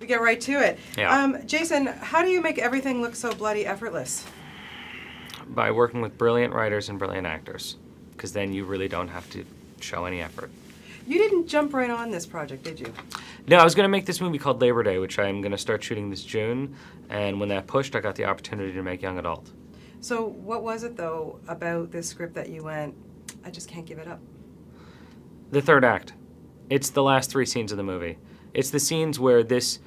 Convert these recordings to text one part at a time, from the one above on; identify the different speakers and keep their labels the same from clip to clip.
Speaker 1: We get right to it.
Speaker 2: Yeah.
Speaker 1: Jason, how do you make everything look so bloody effortless?
Speaker 2: By working with brilliant writers and brilliant actors, because then you really don't have to show any effort.
Speaker 1: You didn't jump right on this project, did you?
Speaker 2: No, I was going to make this movie called Labor Day, which I'm going to start shooting this June, and when that pushed, I got the opportunity to make young adult.
Speaker 1: So what was it, though, about this script that you went, I just can't give it up?
Speaker 2: The third act. It's the last 3 scenes of the movie. It's the scenes where this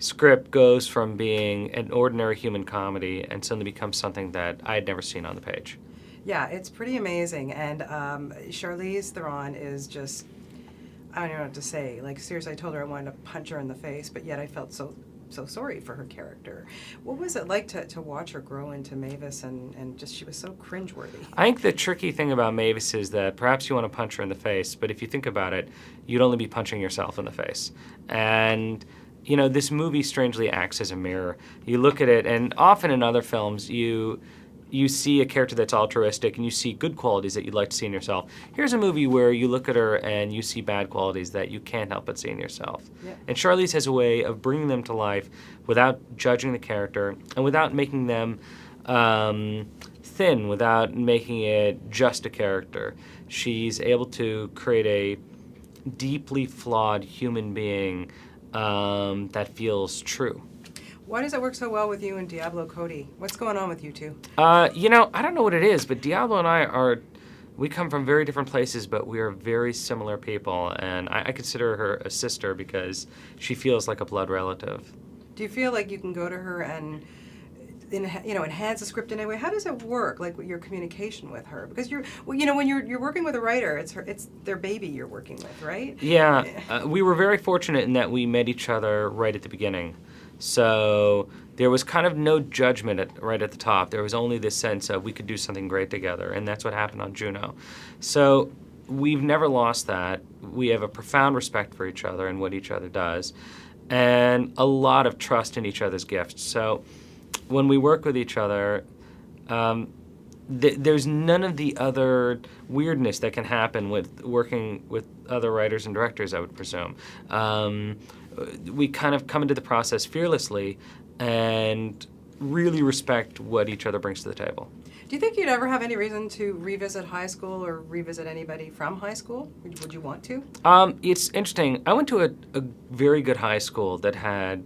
Speaker 2: script goes from being an ordinary human comedy and suddenly becomes something that I had never seen on the page.
Speaker 1: Yeah, it's pretty amazing, and Charlize Theron is just, I don't know what to say. Like, seriously, I told her I wanted to punch her in the face, but yet I felt so sorry for her character. What was it like to watch her grow into Mavis, and just, she was so cringeworthy?
Speaker 2: I think the tricky thing about Mavis is that perhaps you want to punch her in the face, but if you think about it, you'd only be punching yourself in the face. And you know, this movie strangely acts as a mirror. You look at it, and often in other films, you see a character that's altruistic, and you see good qualities that you'd like to see in yourself. Here's a movie where you look at her, and you see bad qualities that you can't help but see in yourself.
Speaker 1: Yeah.
Speaker 2: And Charlize has a way of bringing them to life without judging the character, and without making them thin, without making it just a character. She's able to create a deeply flawed human being that feels true.
Speaker 1: Why does it work so well with you and Diablo Cody? What's going on with you two?
Speaker 2: You know, I don't know what it is, but Diablo and I we come from very different places, but we are very similar people, and I consider her a sister because she feels like a blood relative.
Speaker 1: Do you feel like you can go to her and enhance the script in any way? How does it work, like your communication with her? Because when you're working with a writer, it's their baby you're working with, right?
Speaker 2: Yeah, we were very fortunate in that we met each other right at the beginning. So there was kind of no judgment right at the top. There was only this sense of we could do something great together, and that's what happened on Juno. So we've never lost that. We have a profound respect for each other and what each other does, and a lot of trust in each other's gifts. So when we work with each other, there's none of the other weirdness that can happen with working with other writers and directors, I would presume. We kind of come into the process fearlessly and really respect what each other brings to the table.
Speaker 1: Do you think you'd ever have any reason to revisit high school or revisit anybody from high school? Would you want to?
Speaker 2: It's interesting. I went to a very good high school that had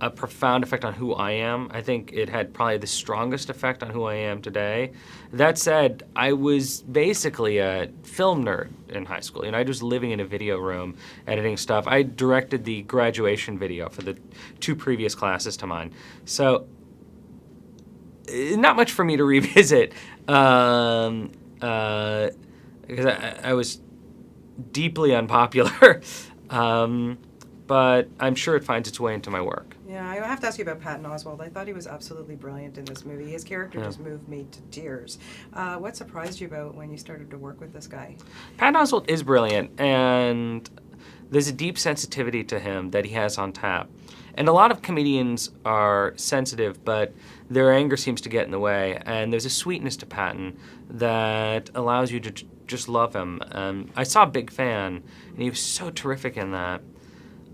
Speaker 2: a profound effect on who I am. I think it had probably the strongest effect on who I am today. That said, I was basically a film nerd in high school. You know, I was living in a video room, editing stuff. I directed the graduation video for the 2 previous classes to mine. So, not much for me to revisit, because I was deeply unpopular. But I'm sure it finds its way into my work.
Speaker 1: Yeah, I have to ask you about Patton Oswalt. I thought he was absolutely brilliant in this movie. His character just moved me to tears. What surprised you about when you started to work with this guy?
Speaker 2: Patton Oswalt is brilliant, and there's a deep sensitivity to him that he has on tap. And a lot of comedians are sensitive, but their anger seems to get in the way. And there's a sweetness to Patton that allows you to just love him. I saw Big Fan, and he was so terrific in that.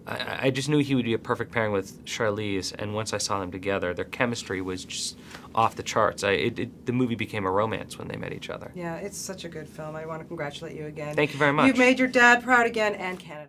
Speaker 2: I just knew he would be a perfect pairing with Charlize, and once I saw them together, their chemistry was just off the charts. The movie became a romance when they met each other.
Speaker 1: Yeah, it's such a good film. I want to congratulate you again.
Speaker 2: Thank you very much.
Speaker 1: You've made your dad proud again, and Canada.